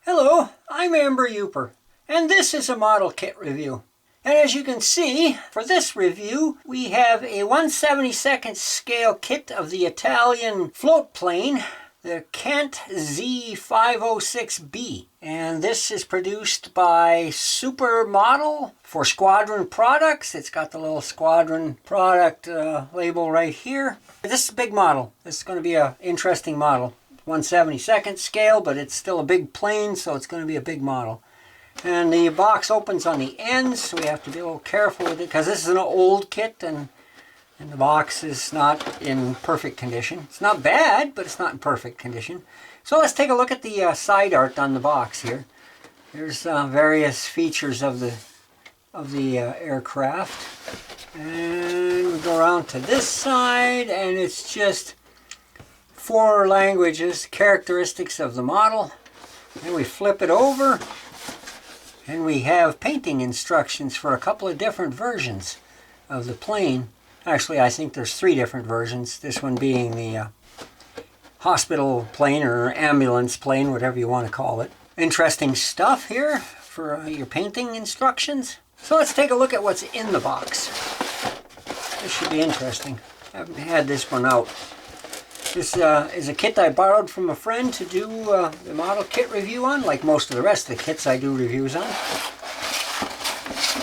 Hello, I'm Amber Uper, and this is a model kit review. And as you can see, for this review, we have a 1/72nd scale kit of the Italian float plane, the Cant Z 506B. And this is produced by SuperModel for Squadron Products. It's got the little Squadron product label right here. This is a big model. This is going to be an interesting model. 1/72nd scale, but it's still a big plane, so it's going to be a big model. And the box opens on the ends, so we have to be a little careful with it because this is an old kit and the box is not in perfect condition. It's not bad, but it's not in perfect condition. So let's take a look at the side art on the box here. There's various features of the aircraft. And we go around to this side, and it's just 4 languages, characteristics of the model. Then we flip it over, and we have painting instructions for a couple of different versions of the plane. Actually, I think there's 3 different versions, this one being the hospital plane or ambulance plane, whatever you want to call it. Interesting stuff here for your painting instructions. So let's take a look at what's in the box. This should be interesting. I haven't had this one out. This is a kit I borrowed from a friend to do the model kit review on, like most of the rest of the kits I do reviews on.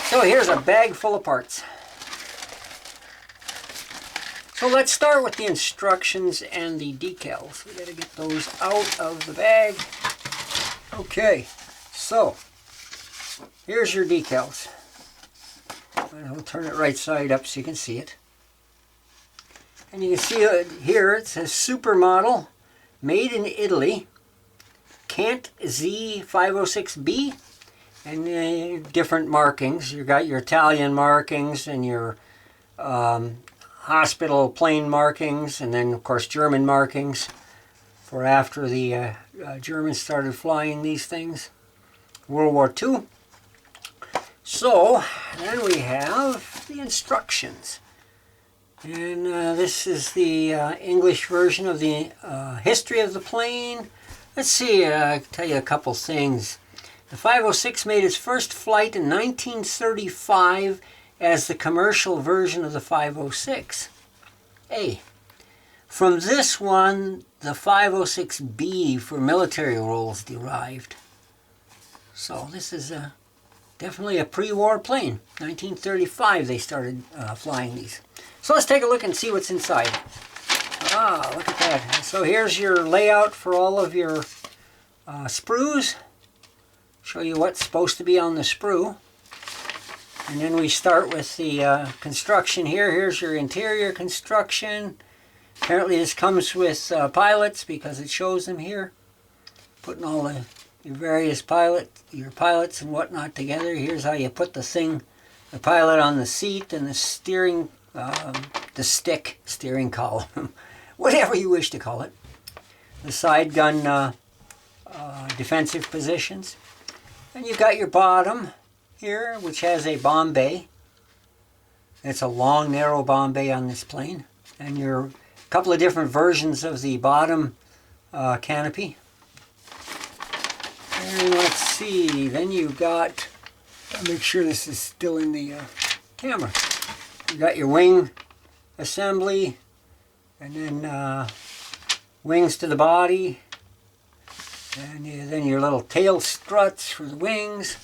So here's a bag full of parts. So let's start with the instructions and the decals. We gotta get those out of the bag. Okay, so here's your decals. And I'll turn it right side up so you can see it. And you can see here it says SuperModel, made in Italy, Cant Z 506B, and different markings. You got your Italian markings and your hospital plane markings, and then of course German markings for after the Germans started flying these things, World War II. So then we have the instructions. And this is the English version of the history of the plane. Let's see, I'll tell you a couple things. The 506 made its first flight in 1935 as the commercial version of the 506A. From this one, the 506B for military roles derived. So this is definitely a pre-war plane. 1935 they started flying these. So let's take a look and see what's inside. Ah, look at that. So here's your layout for all of your sprues. Show you what's supposed to be on the sprue. And then we start with the construction here. Here's your interior construction. Apparently this comes with pilots because it shows them here. Putting all your various your pilots and whatnot together. Here's how you put the pilot on the seat and the steering the stick, steering column, whatever you wish to call it. The side gun defensive positions. And you've got your bottom here, which has a bomb bay. It's a long, narrow bomb bay on this plane. And your couple of different versions of the bottom canopy. And let's see, then you've got, I'll make sure this is still in the camera. You got your wing assembly, and then wings to the body, and then your little tail struts for the wings,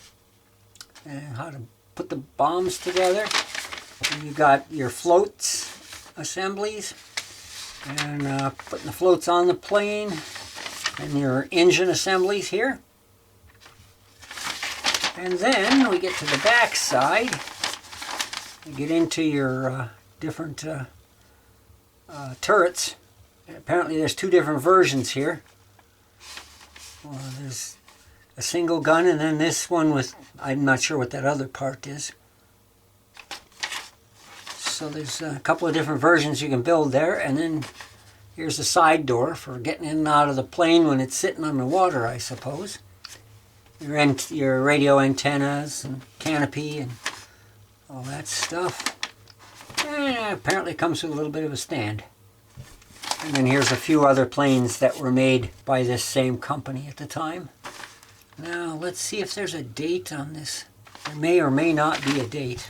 and how to put the bombs together. And you got your floats assemblies, and putting the floats on the plane, and your engine assemblies here. And then we get to the back side. You get into your different turrets. Apparently there's 2 different versions here. There's a single gun, and then this one with, I'm not sure what that other part is. So there's a couple of different versions you can build there, and then here's a side door for getting in and out of the plane when it's sitting on the water, I suppose. Your radio antennas and canopy and all that stuff. And apparently it comes with a little bit of a stand. And then here's a few other planes that were made by this same company at the time. Now let's see if there's a date on this. There may or may not be a date.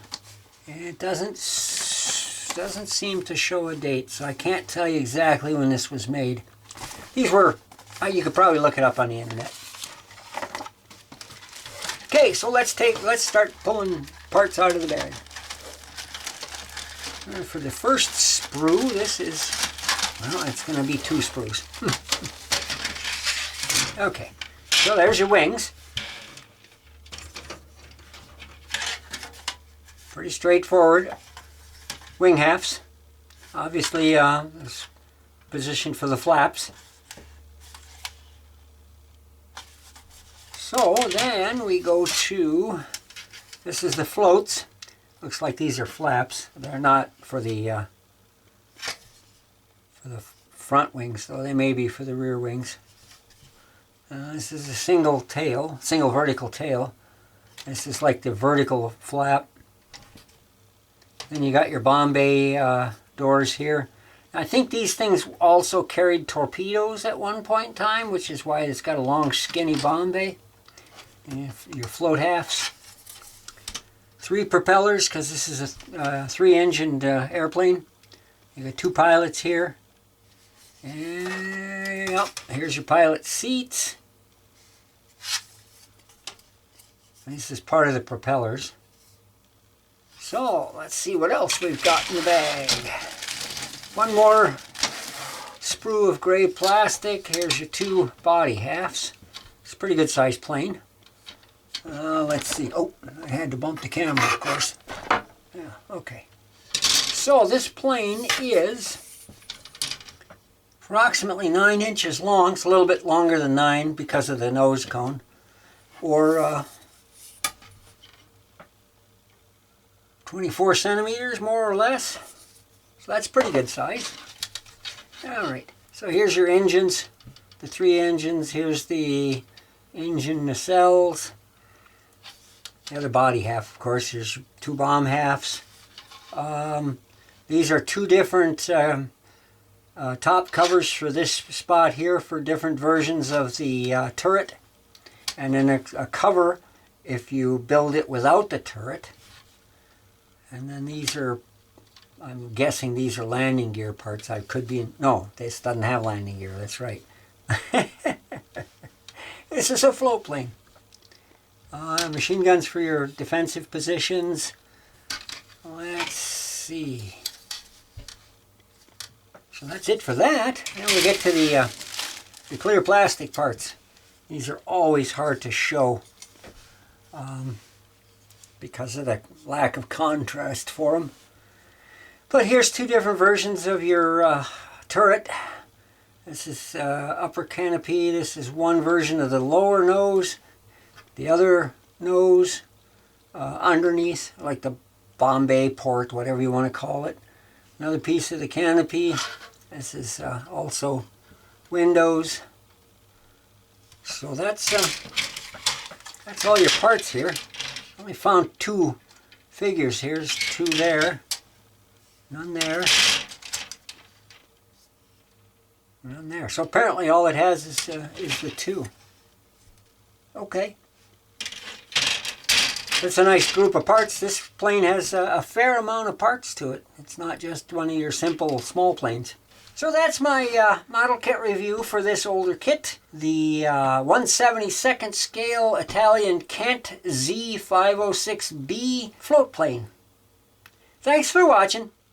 And it doesn't seem to show a date, so I can't tell you exactly when this was made. These were, you could probably look it up on the internet. Okay, so let's start pulling parts out of the bag. For the first sprue, this is, well, it's going to be 2 sprues. Okay, so there's your wings. Pretty straightforward. Wing halves. Obviously, it's positioned for the flaps. So then we go to, this is the floats. Looks like these are flaps. They're not for the front wings, though they may be for the rear wings. This is a single vertical tail. This is like the vertical flap. Then you got your Bombay doors here. I think these things also carried torpedoes at one point in time, which is why it's got a long skinny Bombay. And your float halves. 3 propellers, because this is a 3-engined airplane. You got 2 pilots here. And yep, here's your pilot seats. This is part of the propellers. So let's see what else we've got in the bag. One more sprue of gray plastic. Here's your 2 body halves. It's a pretty good sized plane. Let's see. Oh, I had to bump the camera, of course. Yeah, okay. So this plane is approximately 9 inches long. It's a little bit longer than 9 because of the nose cone. Or 24 centimeters, more or less. So that's pretty good size. All right. So here's your engines. The 3 engines. Here's the engine nacelles. The other body half, of course. Here's 2 bomb halves. These are 2 different top covers for this spot here for different versions of the turret. And then a cover if you build it without the turret. And then these are, I'm guessing these are landing gear parts. I could be, no, this doesn't have landing gear, that's right. This is a float plane. Machine guns for your defensive positions. Let's see. So that's it for that. Then we get to the clear plastic parts. These are always hard to show because of the lack of contrast for them. But here's 2 different versions of your turret. This is upper canopy. This is one version of the lower nose. The other nose underneath, like the Bombay port, whatever you want to call it. Another piece of the canopy. This is also windows. So that's all your parts here. I only found 2 figures here. There's 2 there, none there, none there. So apparently all it has is the 2. Okay. It's a nice group of parts. This plane has a fair amount of parts to it. It's not just one of your simple small planes. So that's my model kit review for this older kit. The 1/72nd scale Italian Cant Z 506B float plane. Thanks for watching.